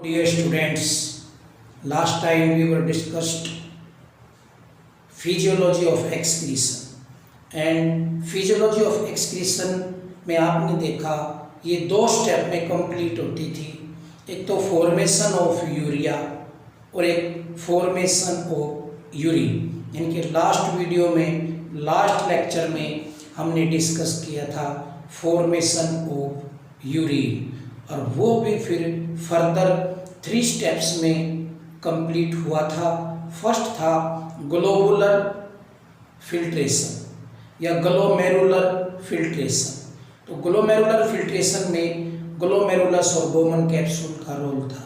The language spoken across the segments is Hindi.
Dear students, last time we were discussed physiology of excretion and physiology of excretion में आपने देखा ये दो स्टेप में कंप्लीट होती थी, एक तो फॉर्मेशन ऑफ यूरिया और एक फॉर्मेशन ऑफ यूरिन। यानी कि लास्ट वीडियो में लास्ट लेक्चर में हमने डिस्कस किया था फॉर्मेशन ऑफ यूरिन और वो भी फिर फर्दर 3 स्टेप्स में कंप्लीट हुआ था। फर्स्ट था ग्लोबुलर फिल्ट्रेशन या ग्लोमेरुलर फिल्ट्रेशन। तो ग्लोमेरुलर फिल्ट्रेशन में ग्लोमेरुलस और बोमन कैप्सूल का रोल था।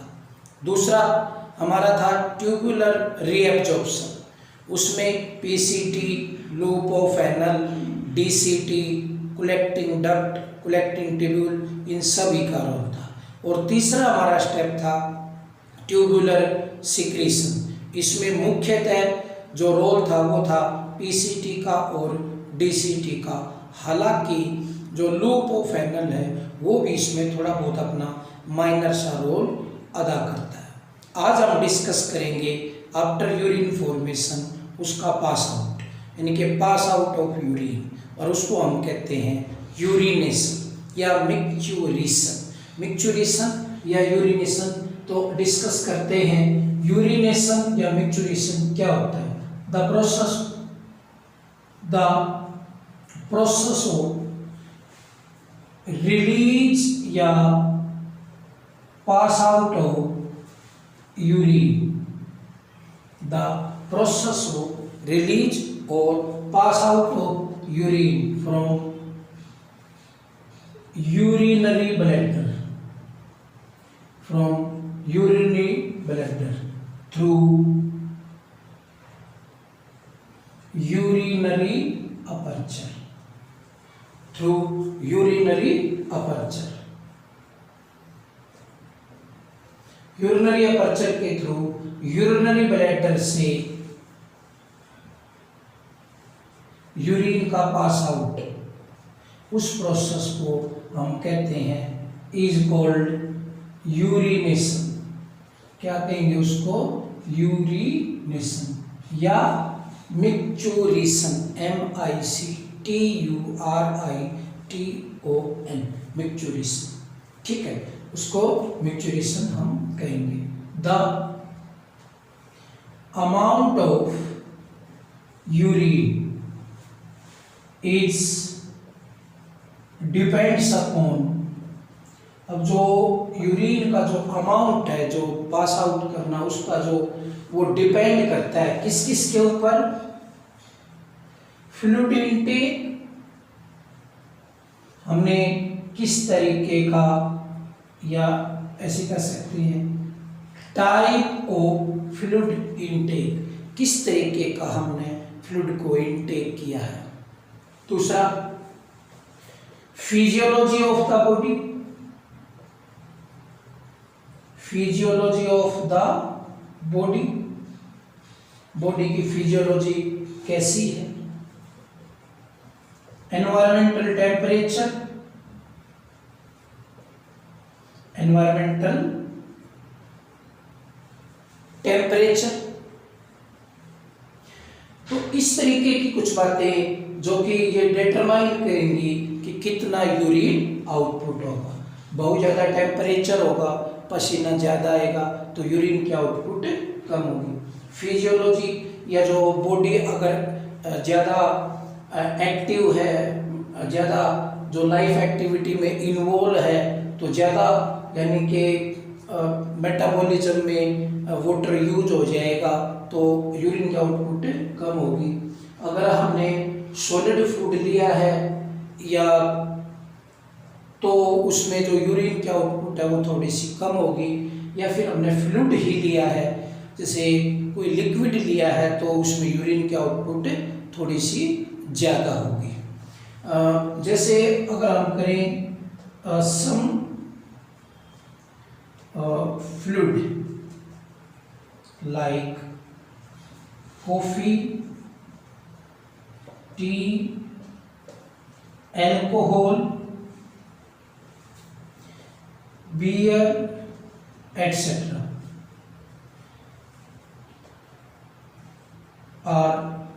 दूसरा हमारा था ट्यूबुलर रीएब्जॉर्प्शन, उसमें PCT, loop of Henle, DCT, collecting duct, collecting tubule, इन सभी का रोल था। और तीसरा हमारा स्टेप था ट्यूबुलर सिक्रीशन। इसमें मुख्यतः जो रोल था वो था पीसीटी का और डीसीटी का। हालांकि जो लूपोफेनल है वो भी इसमें थोड़ा बहुत अपना माइनर सा रोल अदा करता है। आज हम डिस्कस करेंगे आफ्टर यूरिन फॉर्मेशन उसका पास आउट, यानी कि पास आउट ऑफ यूरिन, और उसको हम कहते हैं यूरिनेशन या मिक्चुरेशन। मिक्चुरेशन या यूरिनेशन तो डिस्कस करते हैं। यूरिनेशन या मिक्चुरेशन क्या होता है? द प्रोसेस ऑफ रिलीज या pass out of urine. The process of release और pass out of urine from urinary bladder, from urinary bladder through urinary aperture, through urinary aperture, urinary aperture के थ्रू urinary bladder से यूरिन का पास आउट, उस प्रोसेस को हम कहते हैं इज कॉल्ड यूरिनेशन। क्या कहेंगे उसको? यूरिनेशन या मिक्चुरेशन, MICTURITON, मिक्चुरेशन। ठीक है, उसको मिक्चुरेशन हम कहेंगे। The amount of urine is depends upon, अब जो यूरिन का जो अमाउंट है जो पास आउट करना उसका जो वो डिपेंड करता है किस किस के ऊपर? फ्लूइड इनटेक, हमने किस तरीके का, या ऐसे कह सकते हैं टाइप ऑफ फ्लूइड इनटेक, किस तरीके का हमने फ्लूइड को इनटेक किया है। दूसरा physiology of the body, physiology of the body, body की फिजियोलॉजी कैसी है। Environmental temperature, environmental temperature. तो इस तरीके की कुछ बातें जो कि ये डिटरमाइन करेंगी कि कितना यूरिन आउटपुट होगा। बहुत ज़्यादा टेम्परेचर होगा, पसीना ज़्यादा आएगा तो यूरिन की आउटपुट कम होगी। फिजियोलॉजी या जो बॉडी अगर ज़्यादा एक्टिव है, ज़्यादा जो लाइफ एक्टिविटी में इन्वॉल्व है तो ज़्यादा, यानी कि मेटाबॉलिज्म में वाटर यूज हो जाएगा तो यूरिन की आउटपुट कम होगी। अगर हमने सॉलिड फूड लिया है या तो उसमें जो यूरिन की आउटपुट है वो थोड़ी सी कम होगी, या फिर हमने फ्लूइड ही लिया है, जैसे कोई लिक्विड लिया है तो उसमें यूरिन की आउटपुट थोड़ी सी ज़्यादा होगी। जैसे अगर हम करें some fluid like coffee, tea, alcohol, beer etc. are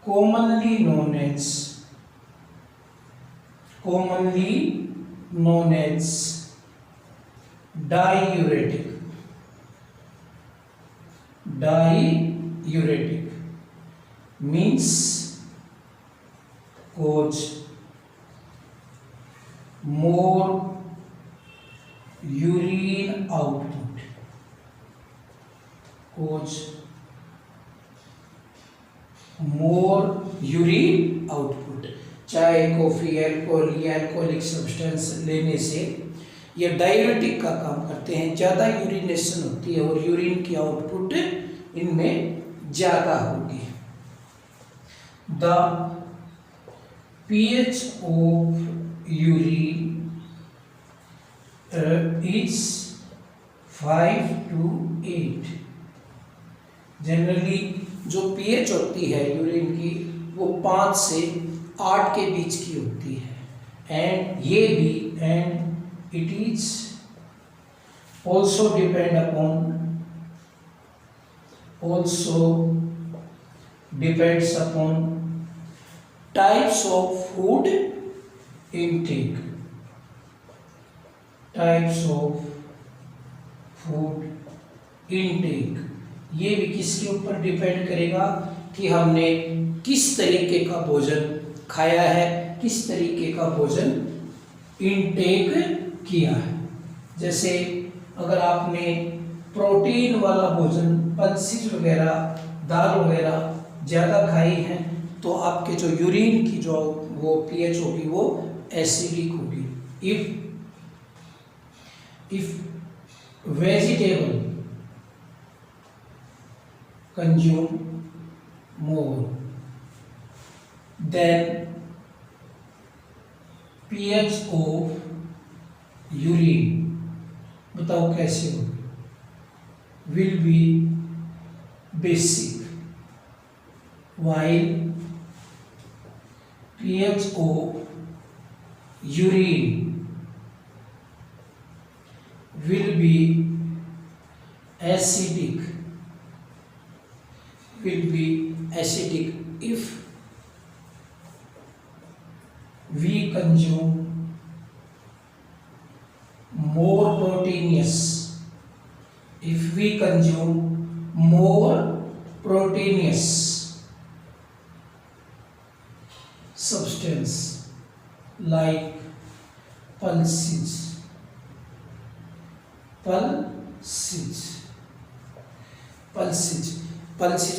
commonly known as diuretic. Diuretic means cause more urine output. Cause more urine output. चाय, कॉफी, अल्कोहल या अल्कोहलिक सब्सटेंस लेने से ये डाययूरेटिक का काम करते हैं, ज़्यादा यूरिनेशन होती है और यूरिन की आउटपुट इनमें ज़्यादा होगी। The pH of urine is 5 to 8. Generally जो pH होती है यूरिन की वो 5 से 8 के बीच की होती है। And it is also depends upon types of food intake. ये भी किसके ऊपर डिपेंड करेगा कि हमने किस तरीके का भोजन खाया है, किस तरीके का भोजन इनटेक किया है। जैसे अगर आपने प्रोटीन वाला भोजन, पल्सेस वगैरह, दाल वगैरह ज़्यादा खाई हैं तो आपके जो यूरिन की जो वो पीएच होगी वो एसिडिक होगी। If vegetable consume more then pH of urine, बताओ कैसे होगी, will be basic, while pH of urine will be acidic if we consume more proteinous substance like pulses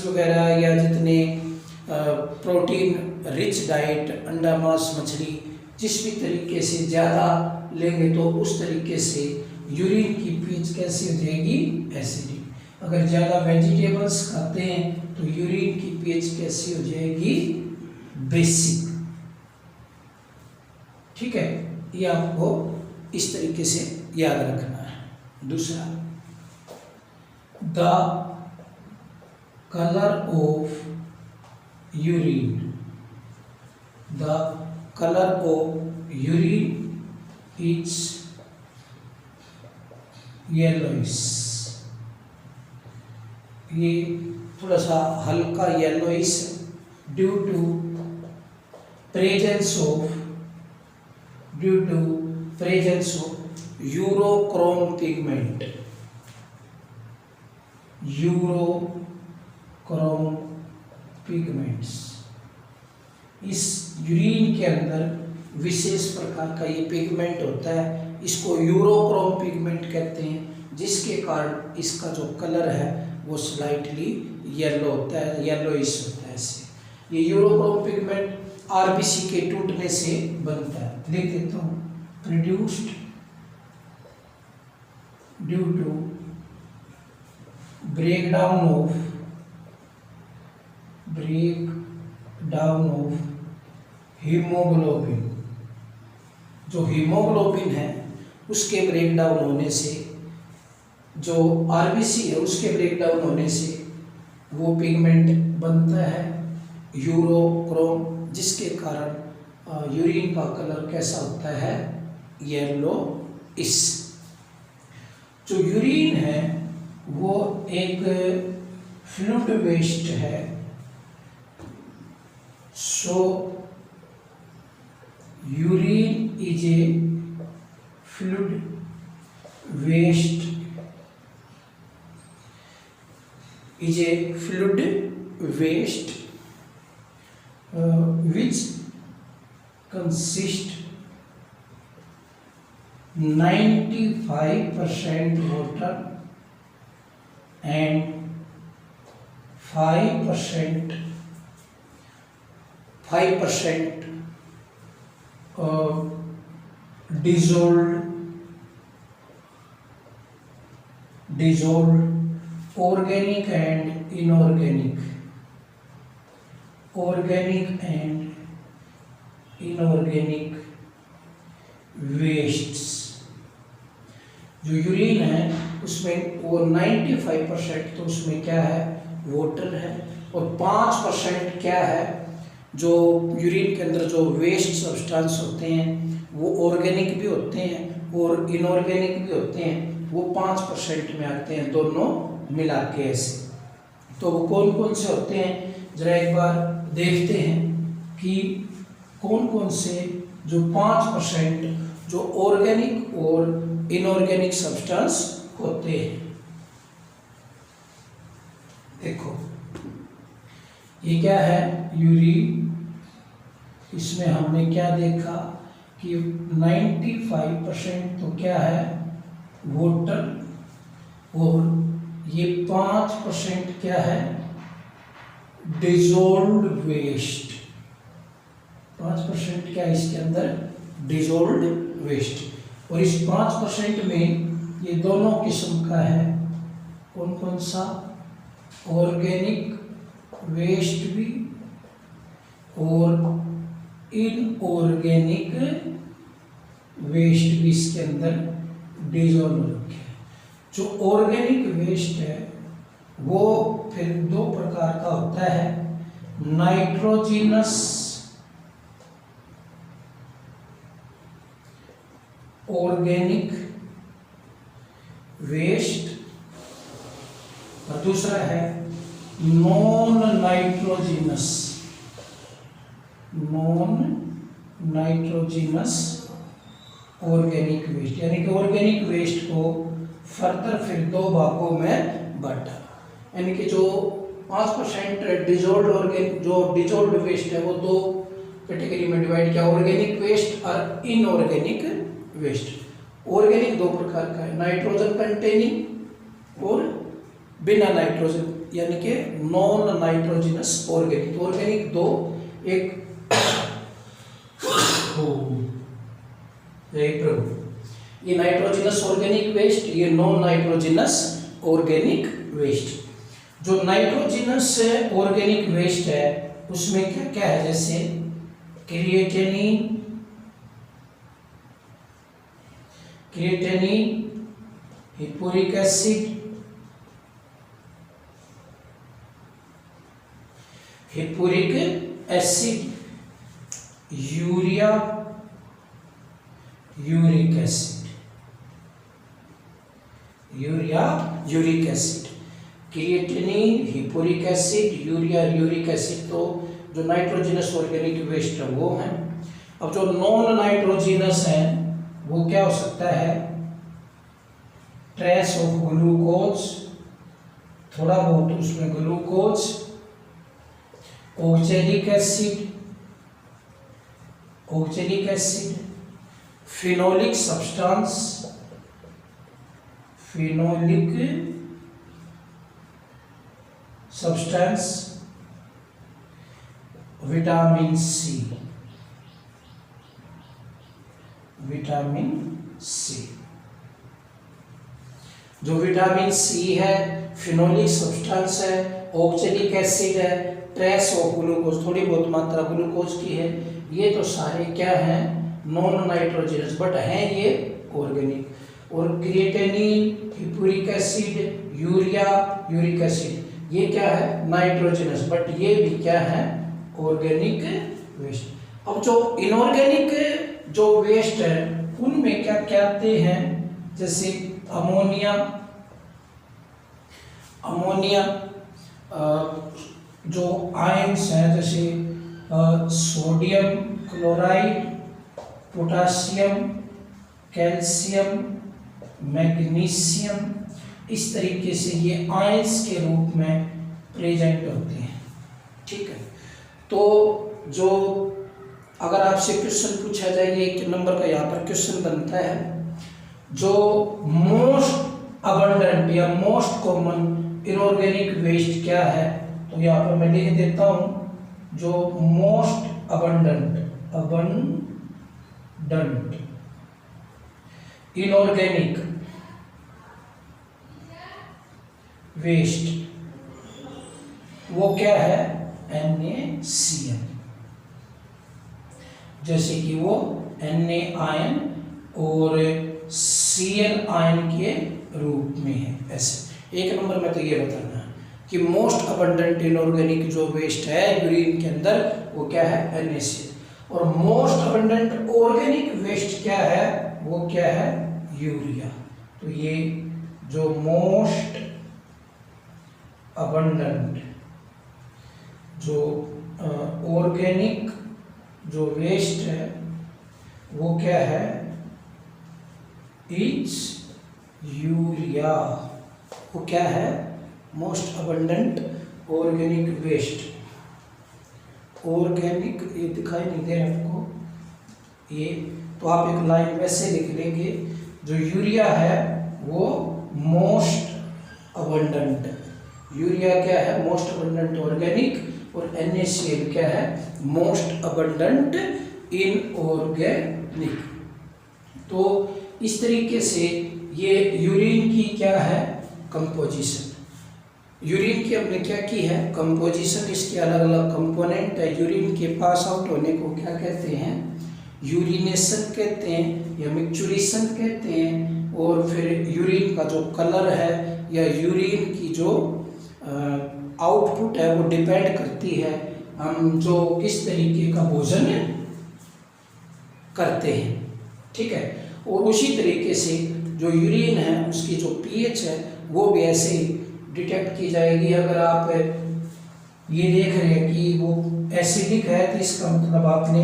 वगैरह या जितने प्रोटीन रिच डाइट, अंडा, मांस, मछली जिस भी तरीके से ज़्यादा लेंगे तो उस तरीके से यूरिन की पीएच कैसी हो जाएगी, एसिडिक। अगर ज़्यादा वेजिटेबल्स खाते हैं तो यूरिन की पीएच कैसी हो जाएगी, बेसिक। ठीक है, ये आपको इस तरीके से याद रखना है। दूसरा, the colour of urine is yellowish. ये थोड़ा सा हल्का yellowish due to presence of urochrome pigments. इस यूरिन के अंदर विशेष प्रकार का ये पिगमेंट होता है, इसको यूरोक्रोम पिगमेंट कहते हैं, जिसके कारण इसका जो कलर है वो स्लाइटली येलो होता है, येलोइश होता है। इससे ये यूरोक्रोम पिगमेंट आरबीसी के टूटने से बनता है। लिख देता हूँ, produced due to breakdown of haemoglobin. जो हीमोग्लोबिन है उसके ब्रेकडाउन होने से, जो आरबीसी है उसके ब्रेकडाउन होने से वो पिगमेंट बनता है यूरोक्रोम, जिसके कारण यूरिन का कलर कैसा होता है, येलोइश। जो यूरिन है वो एक फ्लूइड वेस्ट है, so urine is a fluid waste, is a fluid waste which consists 95% water and 5% dissolved organic and inorganic wastes। जो यूरिन है उसमें वो 95% तो उसमें क्या है, वाटर है, और 5% क्या है, जो यूरिन के अंदर जो वेस्ट सब्सटेंस होते हैं वो ऑर्गेनिक भी होते हैं और इनऑर्गेनिक भी होते हैं, वो 5% में आते हैं, दोनों मिला के ऐसे। तो वो कौन कौन से होते हैं जरा एक बार देखते हैं कि कौन कौन से जो 5% जो ऑर्गेनिक और इनऑर्गेनिक सब्सटेंस होते हैं। देखो ये क्या है, यूरिन, इसमें हमने क्या देखा कि 95% तो क्या है, वाटर, और ये 5% क्या है, डिजोल्व्ड वेस्ट। 5% क्या है इसके अंदर, डिजोल्व्ड वेस्ट। और इस 5% में ये दोनों किस्म का है, कौन कौन सा, ऑर्गेनिक वेस्ट भी और इनऑर्गेनिक वेस्ट भी इसके अंदर डिजोल्व रखे। जो ऑर्गेनिक वेस्ट है वो फिर दो प्रकार का होता है, नाइट्रोजिनस ऑर्गेनिक वेस्ट, और दूसरा है नॉन नाइट्रोजिनस ऑर्गेनिक वेस्ट। यानी कि ऑर्गेनिक वेस्ट को फर्दर फिर दो भागों में बांटा, यानी कि जो 5% डिजोल्व्ड वेस्ट है वो दो कैटेगरी में डिवाइड किया, ऑर्गेनिक वेस्ट और इनऑर्गेनिक वेस्ट। ऑर्गेनिक दो प्रकार का है, नाइट्रोजन कंटेनिंग और बिना नाइट्रोजन, यानी कि नॉन नाइट्रोजिनस ऑर्गेनिक। ऑर्गेनिक दो, एक प्रभु, ये नाइट्रोजिनस ऑर्गेनिक वेस्ट, ये नॉन नाइट्रोजिनस ऑर्गेनिक वेस्ट। जो नाइट्रोजिनस ऑर्गेनिक वेस्ट है उसमें क्या क्या है, जैसे creatinine, hippuric acid, urea, uric acid, creatinine, hippuric acid, urea, uric acid, तो जो नाइट्रोजिनस ऑर्गेनिक वेस्ट है वो है। अब जो नॉन नाइट्रोजिनस है वो क्या हो सकता है, ट्रेस ऑफ ग्लूकोज, थोड़ा बहुत उसमें glucose, oxalic acid, phenolic substance, vitamin C. जो विटामिन सी है, फिनोलिक सब्सटेंस है, ऑक्जेलिक एसिड है, ट्रेस ऑफ ग्लूकोज, थोड़ी बहुत मात्रा ग्लूकोज की है, ये तो सारे क्या हैं, नॉन नाइट्रोजिनस, बट हैं ये ऑर्गेनिक। और creatinine, hippuric acid, urea, uric acid, ये क्या है, नाइट्रोजिनस, बट ये भी क्या है, ऑर्गेनिक वेस्ट। अब जो इनऑर्गेनिक जो वेस्ट है उनमें क्या क्या आते हैं, जैसे अमोनिया, अमोनिया जो आयंस हैं जैसे sodium chloride, potassium, calcium, magnesium, इस तरीके से ये आयंस के रूप में प्रेजेंट होते हैं। ठीक है, तो जो अगर आपसे क्वेश्चन पूछा जाए, एक नंबर का यहाँ पर क्वेश्चन बनता है, जो मोस्ट अबंडेंट या मोस्ट कॉमन इनऑर्गेनिक वेस्ट क्या है, तो यहाँ पर मैं लिख देता हूँ, जो मोस्ट अबंडेंट इनऑर्गेनिक वेस्ट वो क्या है, NaCl। जैसे कि वो Na आयन और Cl आयन के रूप में है। ऐसे एक नंबर में तो ये बताना है कि मोस्ट अबंडेंट इनऑर्गेनिक जो वेस्ट है यूरिन के अंदर वो क्या है, NaCl। और मोस्ट अबंडेंट ऑर्गेनिक वेस्ट क्या है, वो क्या है, यूरिया। तो ये जो मोस्ट अबंडेंट जो ऑर्गेनिक जो वेस्ट है वो क्या है, इज यूरिया। वो क्या है, most abundant organic waste. Organic ये दिखाई नहीं दे रहा आपको ये, तो आप एक लाइन वैसे लिख लेंगे, जो यूरिया है वो मोस्ट अबंडेंट, यूरिया क्या है, मोस्ट अबंडेंट ऑर्गेनिक, और NaCl क्या है, मोस्ट अबंडेंट इनऑर्गेनिक। तो इस तरीके से ये यूरिन की क्या है, कंपोजिशन। यूरिन की हमने क्या की है, कंपोजिशन। इसके अलग अलग कंपोनेंट है। यूरिन के पास आउट होने को क्या कहते हैं, यूरिनेशन कहते हैं या मिक्चुरेशन कहते हैं। और फिर यूरिन का जो कलर है या यूरिन की जो आउटपुट है वो डिपेंड करती है हम जो किस तरीके का भोजन करते हैं। ठीक है, और उसी तरीके से जो यूरिन है उसकी जो pH है वो भी ऐसे डिटेक्ट की जाएगी। अगर आप ये देख रहे हैं कि वो एसिडिक है तो इसका मतलब आपने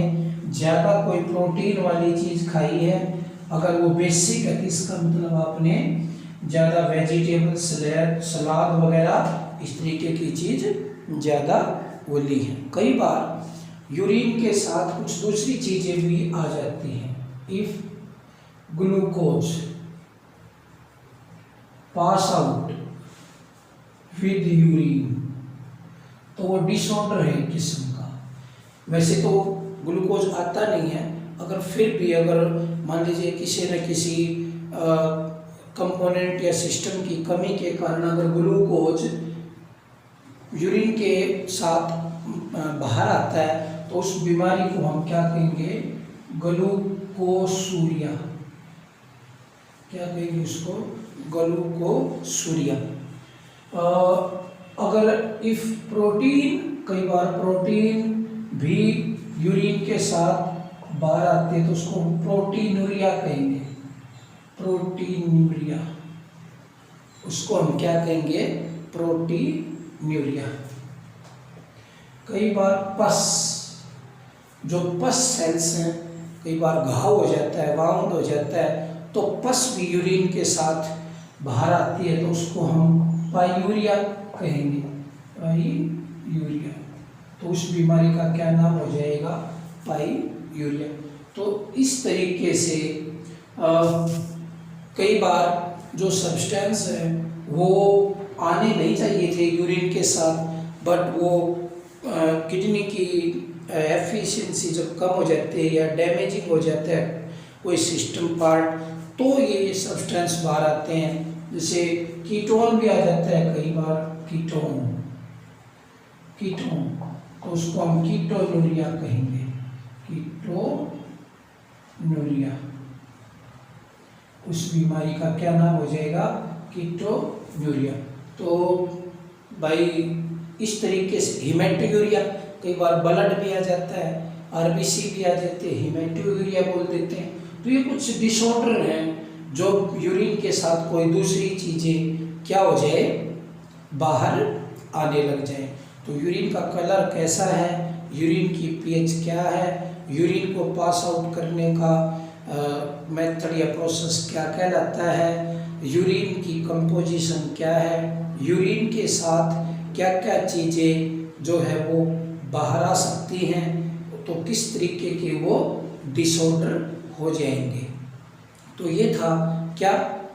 ज़्यादा कोई प्रोटीन वाली चीज़ खाई है। अगर वो बेसिक है तो इसका मतलब आपने ज़्यादा वेजिटेबल सलाद वगैरह इस तरीके की चीज़ ज़्यादा वो ली है। कई बार यूरिन के साथ कुछ दूसरी चीज़ें भी आ जाती हैं। If glucose pass out with urine तो वो डिसऑर्डर है किस्म का। वैसे तो ग्लूकोज आता नहीं है, अगर फिर भी अगर मान लीजिए किसी न किसी कंपोनेंट या सिस्टम की कमी के कारण अगर ग्लूकोज यूरिन के साथ बाहर आता है तो उस बीमारी को हम क्या कहेंगे, ग्लूकोसूरिया। क्या कहेंगे उसको, ग्लूकोसूरिया। अगर इफ प्रोटीन, कई बार प्रोटीन भी यूरिन के साथ बाहर आते हैं तो उसको प्रोटीनूरिया कहेंगे। प्रोटीनूरिया, उसको हम क्या कहेंगे, प्रोटीनूरिया। कई बार पस, जो पस सेल्स हैं, कई बार घाव हो जाता है, वाउंड हो जाता है तो पस भी यूरिन के साथ बाहर आती है तो उसको हम पायूरिया कहेंगे। पायूरिया, तो उस बीमारी का क्या नाम हो जाएगा, पायूरिया। तो इस तरीके से कई बार जो सब्सटेंस है वो आने नहीं चाहिए थे यूरिन के साथ, बट वो किडनी की एफिशिएंसी जब कम हो जाती है या डैमेजिंग हो जाता है कोई सिस्टम पार्ट, तो ये सब्सटेंस बाहर आते हैं। जैसे कीटोन भी आ जाता है कई बार, कीटोन, तो उसको हम कीटोनूरिया कहेंगे। कीटोनूरिया, उस बीमारी का क्या नाम हो जाएगा, कीटोनूरिया। तो भाई इस तरीके से हीमेटोयूरिया, कई बार ब्लड भी आ जाता है, आरबीसी भी आ जाते हैं, हीमेटोयूरिया बोल देते हैं। तो ये कुछ डिसऑर्डर हैं जो यूरिन के साथ कोई दूसरी चीज़ें क्या हो जाए, बाहर आने लग जाए। तो यूरिन का कलर कैसा है, यूरिन की पीएच क्या है, यूरिन को पास आउट करने का मेथड या प्रोसेस क्या कहलाता है, यूरिन की कंपोजिशन क्या है, यूरिन के साथ क्या क्या चीज़ें जो है वो बाहर आ सकती हैं, तो किस तरीके के वो डिसऑर्डर हो जाएंगे। तो ये था क्या,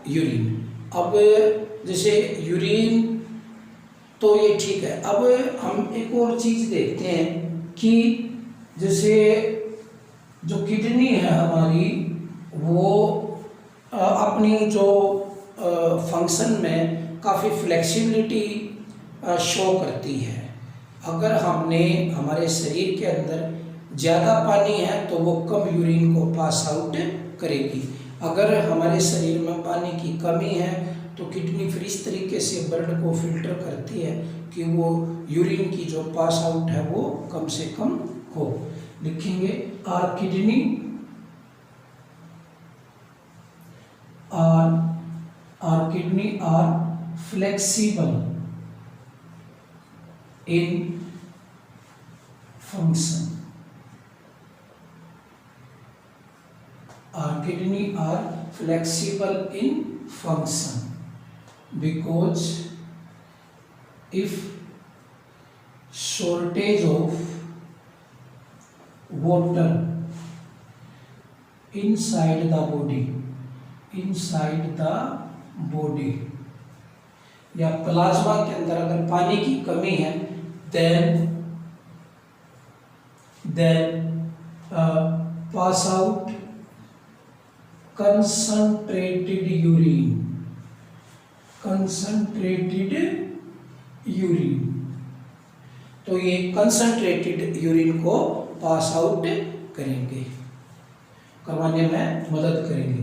यूरिन। अब जैसे यूरिन तो ये ठीक है। अब हम एक और चीज़ देखते हैं कि जैसे जो किडनी है हमारी, वो अपनी जो फंक्शन में काफ़ी फ्लेक्सिबिलिटी शो करती है। अगर हमने हमारे शरीर के अंदर ज़्यादा पानी है तो वो कम यूरिन को पास आउट करेगी। अगर हमारे शरीर में पानी की कमी है तो किडनी फिर इस तरीके से ब्लड को फिल्टर करती है कि वो यूरिन की जो पास आउट है वो कम से कम हो। लिखेंगे are kidney are flexible in function. Our kidney are flexible in function because if shortage of water inside the body या प्लाज्मा के अंदर अगर पानी की कमी है, then pass out concentrated urine। तो ये कंसंट्रेटेड यूरिन को पास आउट करेंगे, करवाने में मदद करेंगे।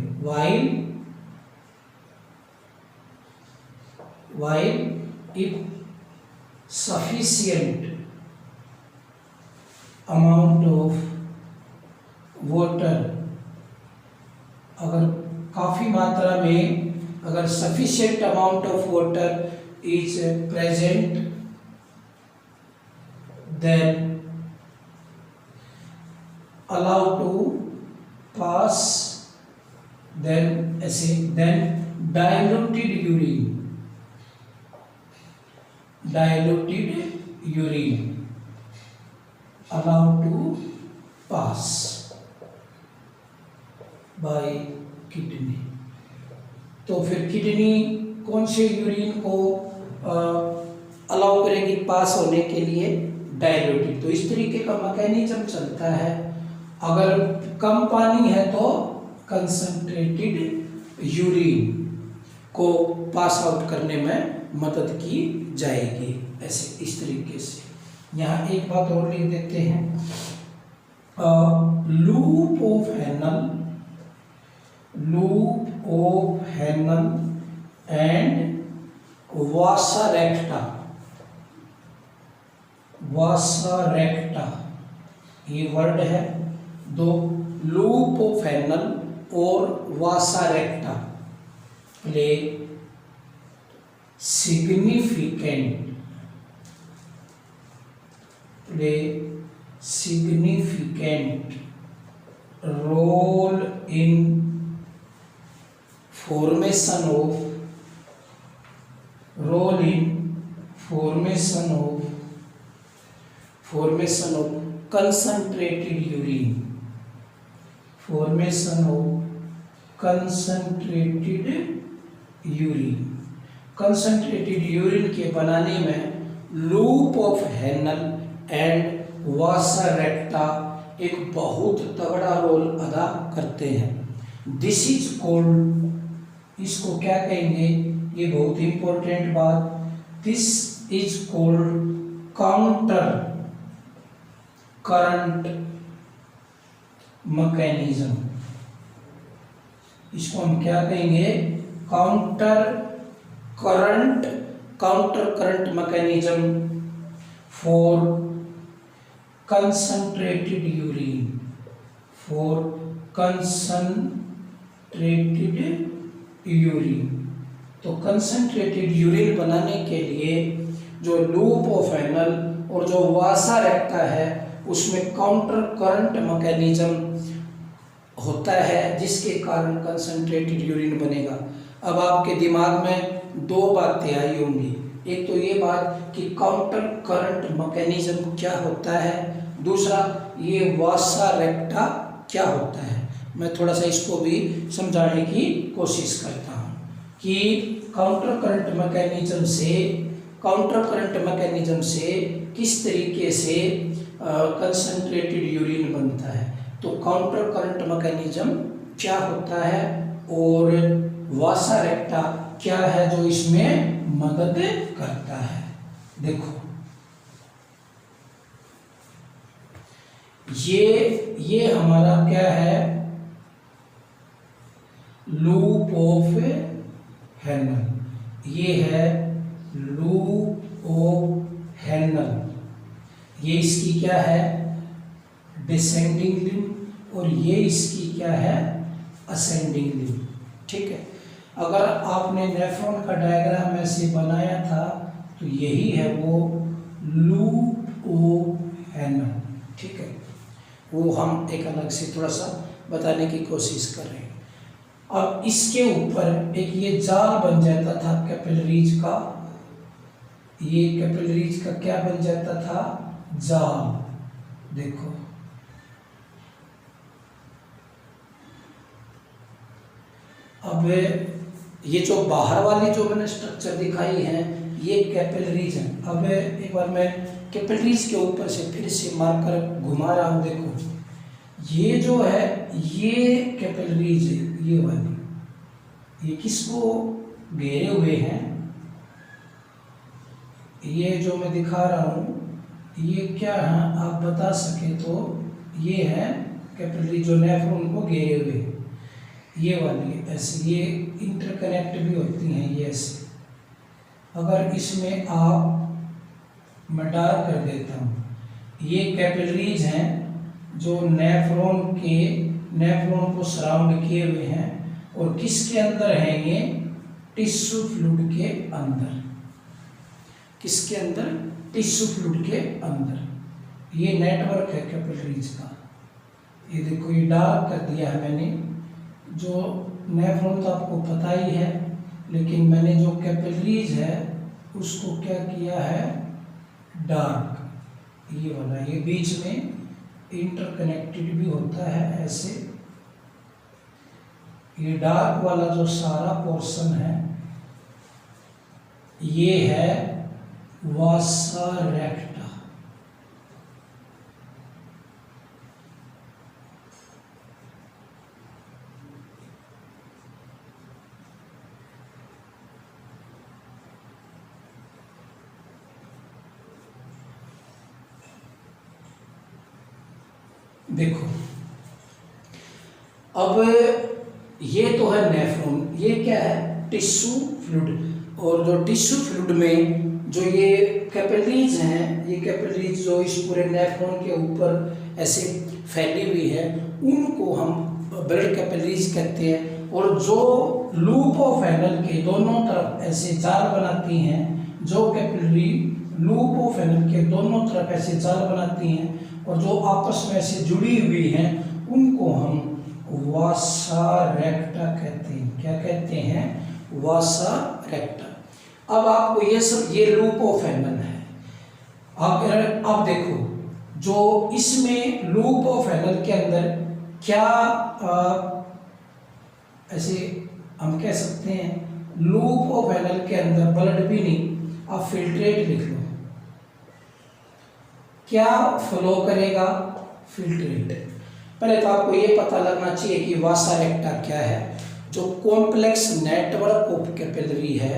while if sufficient amount of water, अगर काफ़ी मात्रा में अगर sufficient amount of water is present, then allow to pass, then diluted urine allow to pass by kidney. तो फिर किडनी कौन से यूरिन को अलाउ करेगी पास होने के लिए, डायल्यूटेड। तो इस तरीके का मैकेनिज्म चलता है। अगर कम पानी है तो कंसंट्रेटेड यूरिन को पास आउट करने में मदद की जाएगी। ऐसे इस तरीके से यहाँ एक बात और लिख देते हैं, loop of Henle and vasa recta, ये वर्ड है दो, लूप ऑफ हैनल और vasa recta play significant role in formation of concentrated urine। Concentrated urine के बनाने में loop of Henle and vasa recta एक बहुत तगड़ा रोल अदा करते हैं। दिस इज कॉल्ड, इसको क्या कहेंगे, ये बहुत इंपॉर्टेंट बात, this is called counter current mechanism. इसको हम क्या कहेंगे, counter current mechanism for concentrated urine. तो कंसंट्रेटेड यूरिन बनाने के लिए जो लूप ऑफ एनल और जो वासा रेक्टा है उसमें काउंटर करंट मैकेनिज्म होता है, जिसके कारण कंसंट्रेटेड यूरिन बनेगा। अब आपके दिमाग में दो बातें आई होंगी, एक तो ये बात कि काउंटर करंट मैकेनिज्म क्या होता है, दूसरा ये वासा रेक्टा क्या होता है। मैं थोड़ा सा इसको भी समझाने की कोशिश करता हूँ कि काउंटर करंट मैकेनिज्म से किस तरीके से कंसंट्रेटेड यूरिन बनता है। तो काउंटर करंट मैकेनिज्म क्या होता है और वासा रेक्टा क्या है जो इसमें मदद करता है। देखो ये हमारा क्या है, लूप ऑफ हेनल। ये है लूप ऑफ हेनल। ये इसकी क्या है, डिसेंडिंग लिंब, और ये इसकी क्या है, असेंडिंग लिंब। ठीक है, अगर आपने नेफ्रॉन का डायग्राम ऐसे बनाया था तो यही है वो लूप ऑफ हेनल। ठीक है, वो हम एक अलग से थोड़ा सा बताने की कोशिश कर रहे हैं। अब इसके ऊपर एक ये जाल बन जाता था कैपिलरीज का, ये कैपिलरीज का क्या बन जाता था, जाल। देखो अब ये जो बाहर वाली जो मैंने स्ट्रक्चर दिखाई है ये कैपिलरीज है। अब एक बार मैं कैपिलरीज के ऊपर से फिर से मार्कर घुमा रहा हूँ। देखो ये जो है ये कैपिलरीज है, ये वाली, ये किसको घेरे हुए हैं, ये जो मैं दिखा रहा हूँ ये क्या है आप बता सके तो, ये है कैपिलरी जो नेफ्रॉन को घेरे हुए, ये वाली ऐसे, ये इंटरकनेक्ट भी होती हैं ये ऐसे। अगर इसमें आप मैं डार्क कर देता हूँ, ये कैपिलरीज हैं जो नेफ्रॉन को सराउंड किए हुए हैं, और किसके अंदर हैं ये, टिश्यू फ्लूइड के अंदर। किसके अंदर, टिश्यू फ्लूइड के अंदर। ये नेटवर्क है कैपिलरीज का। ये देखो ये डार्क कर दिया है मैंने, जो नेफ्रॉन तो आपको पता ही है, लेकिन मैंने जो कैपिलरीज है उसको क्या किया है, डार्क। ये वाला, ये बीच में इंटरकनेक्टेड भी होता है ऐसे। ये डार्क वाला जो सारा पोर्शन है ये है वासा रेक्टा। देखो अब ये तो है नेफ्रॉन, ये क्या है, टिश्यू फ्लूइड। और जो टिश्यू फ्लूइड में जो ये कैपिलरीज हैं, ये कैपिलरीज जो इस पूरे नेफ्रॉन के ऊपर ऐसे फैली हुई है, उनको हम ब्लड कैपिलरीज कहते हैं। और जो लूप ऑफ एनल के दोनों तरफ ऐसे जाल बनाती हैं, जो कैपिलरी लूप ऑफ एनल के दोनों तरफ ऐसे जाल बनाती हैं और जो आपस में ऐसे जुड़ी हुई हैं, उनको हम वासा रेक्टा कहते हैं। क्या कहते हैं, वासा रेक्टा। अब आपको ये सब, ये लूप ऑफ एनल है। अब देखो जो इसमें लूप ऑफ एनल के अंदर क्या ऐसे हम कह सकते हैं, लूप ऑफ एनल के अंदर ब्लड भी नहीं, आप फिल्ट्रेट लिख लो, क्या फ्लो करेगा, फिल्ट्रेट। पहले तो आपको ये पता लगना चाहिए कि वासा रेक्टा क्या है। जो कॉम्प्लेक्स नेटवर्क ऑफ कैपिलरी है,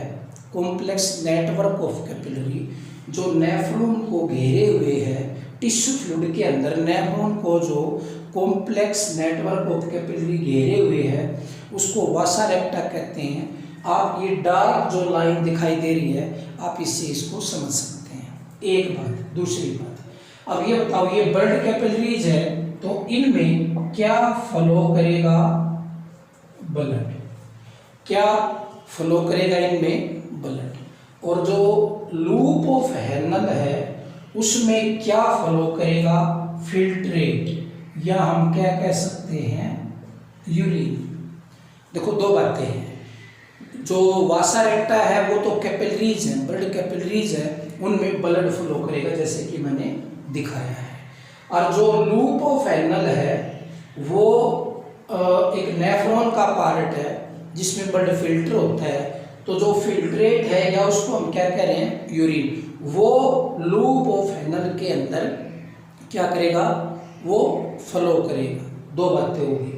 कॉम्प्लेक्स नेटवर्क ऑफ कैपिलरी जो नेफ्रॉन को घेरे हुए है टिश्यू फ्लूइड के अंदर, नेफ्रॉन को जो कॉम्प्लेक्स नेटवर्क ऑफ कैपिलरी घेरे हुए है उसको वासा रेक्टा कहते हैं। आप ये डार्क जो लाइन दिखाई दे रही है, आप इससे इसको समझ सकते हैं। एक बात, दूसरी बात, अब ये बताओ, ये ब्लड कैपिलरीज है तो इनमें क्या फ्लो करेगा, ब्लड। क्या फ्लो करेगा इनमें? ब्लड। और जो लूप ऑफ हेनल है उसमें क्या फ्लो करेगा? फिल्ट्रेट, या हम क्या कह सकते हैं? यूरिन। देखो दो बातें हैं, जो वासा रेक्टा है वो तो कैपिलरीज है, ब्लड कैपिलरीज है, उनमें ब्लड फ्लो करेगा जैसे कि मैंने दिखाया है। और जो लूप ऑफ एनल है वो एक नेफ्रॉन का पार्ट है जिसमें ब्लड फिल्टर होता है। तो जो फिल्ट्रेट है या उसको हम क्या कह रहे हैं? यूरिन, वो लूप ऑफ एनल के अंदर क्या करेगा? वो फ्लो करेगा। दो बातें होगी।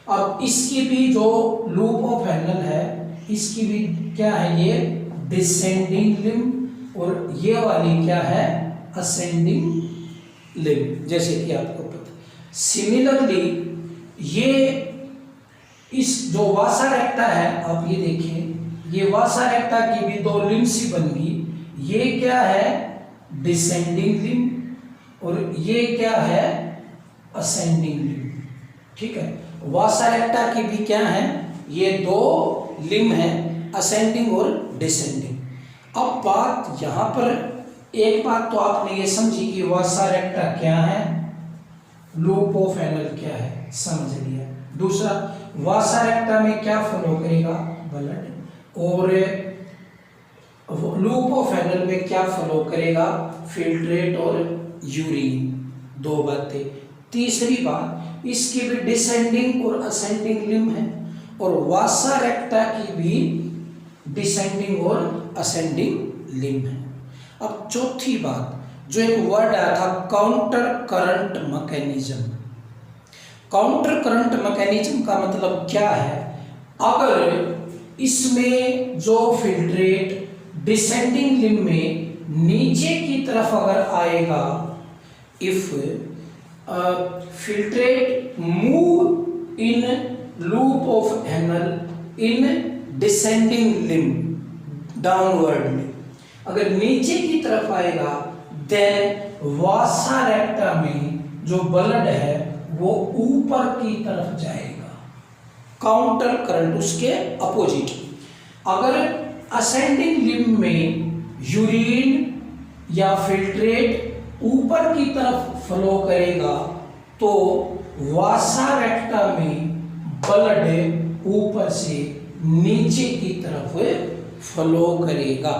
अब इसकी भी जो लूप ऑफ एनल है इसकी भी क्या है? ये डिसेंडिंग लिम्ब, और ये वाली क्या है? असेंडिंग लिम्ब, जैसे कि आपको पता। सिमिलरली ये इस जो वासा रेक्टा है, आप ये देखें, ये वासा रेक्टा की भी दो लिम्ब्स ही बन गई। ये क्या है? डिसेंडिंग लिम्ब, और ये क्या है? Ascending limb. ठीक है, वासा रेक्टा की भी क्या है? ये दो लिम्ब है, असेंडिंग और डिसेंडिंग। अब बात यहाँ पर एक बात तो आपने ये समझी कि वासा रेक्टा क्या है, लूप ऑफ एनल क्या है, समझ लिया। दूसरा, वासा रेक्टा में क्या फ्लो करेगा? ब्लड। और लूप ऑफ एनल में क्या फ्लो करेगा? फिल्ट्रेट और यूरिन। दो बातें। तीसरी बात, इसकी भी डिसेंडिंग और असेंडिंग लिम्ब है, और वासा रेक्टा की भी डिसेंडिंग और असेंडिंग लिम्ब है। अब चौथी बात, जो एक वर्ड आया था counter current mechanism. Counter current mechanism का मतलब क्या है? अगर इसमें जो फिल्ट्रेट डिसेंडिंग लिम्ब में नीचे की तरफ अगर आएगा, if filtrate move in loop of anal in descending limb downward में, अगर नीचे की तरफ आएगा देन वासा रेक्टा में जो ब्लड है वो ऊपर की तरफ जाएगा। काउंटर करंट, उसके अपोजिट। अगर असेंडिंग लिम्ब में यूरिन या फिल्ट्रेट ऊपर की तरफ फ्लो करेगा तो वासा रेक्टा में ब्लड ऊपर से नीचे की तरफ फ्लो करेगा।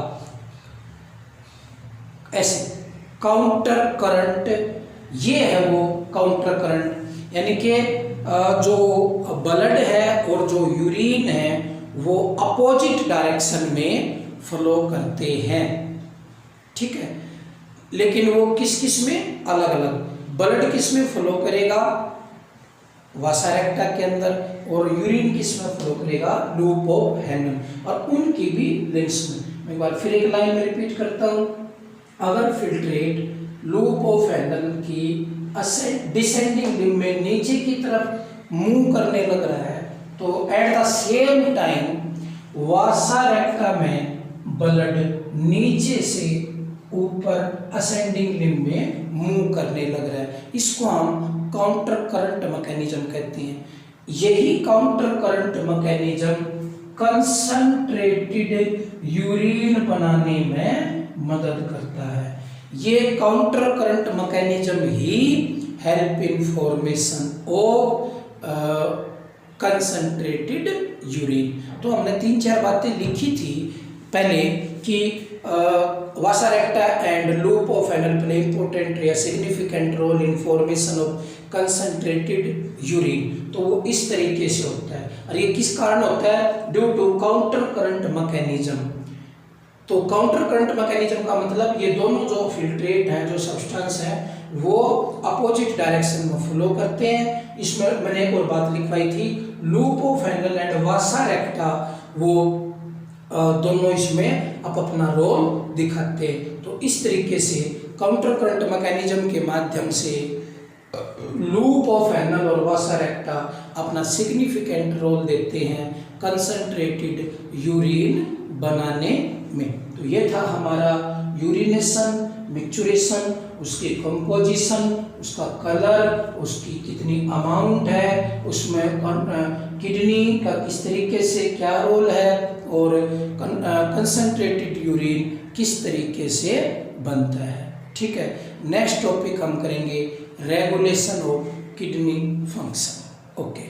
ऐसे काउंटर करंट, ये है वो काउंटर करंट, यानी कि जो ब्लड है और जो यूरिन है वो अपोजिट डायरेक्शन में फ्लो करते हैं। ठीक है, लेकिन वो किस किस में? अलग अलग। ब्लड किस में फ्लो करेगा? वासा रेक्टा के अंदर, और यूरिन किस में फ्लो करेगा? लूप ऑफ हेनल, और उनकी भी लिम्ब्स में। मैं एक बार फिर एक लाइन में रिपीट करता हूँ। अगर फिल्ट्रेट लूप ऑफ हेनल की डिसेंडिंग लिम्ब में नीचे की तरफ मूव करने लग रहा है तो एट द सेम टाइम वासा रेक्टा में ब्लड नीचे से ऊपर असेंडिंग लिम्ब में मूव करने लग रहा है। इसको हम काउंटर करंट मैकेनिज्म कहते हैं। यही counter current mechanism concentrated urine बनाने में मदद करता है। ये काउंटर करंट मैकेनिज्म ही help in formation of concentrated urine. तो हमने 3-4 बातें लिखी थी पहले कि vasa recta and loop of Henle play important या significant role in formation of concentrated urine. तो वो इस तरीके से होता है, और ये किस कारण होता है? Due to counter current mechanism. तो काउंटर करंट मैकेनिज्म का मतलब ये दोनों जो फिल्ट्रेट हैं, जो सब्सटेंस है, वो अपोजिट डायरेक्शन में फ्लो करते हैं। इसमें मैंने एक और बात लिखवाई थी, loop of anal and vasa रेक्टा वो दोनों इसमें अपना रोल दिखाते हैं। तो इस तरीके से काउंटर करंट मैकेनिज्म के माध्यम से लूप ऑफ एनल और वासा रेक्टा अपना सिग्निफिकेंट रोल देते हैं कंसंट्रेटेड यूरिन बनाने में। तो ये था हमारा यूरिनेशन, मिक्चुरेशन, उसकी कंपोजिशन, उसका कलर, उसकी कितनी अमाउंट है, उसमें किडनी का किस तरीके से क्या रोल है और कंसंट्रेटेड यूरिन किस तरीके से बनता है। ठीक है, नेक्स्ट टॉपिक हम करेंगे regulation of kidney function. Okay.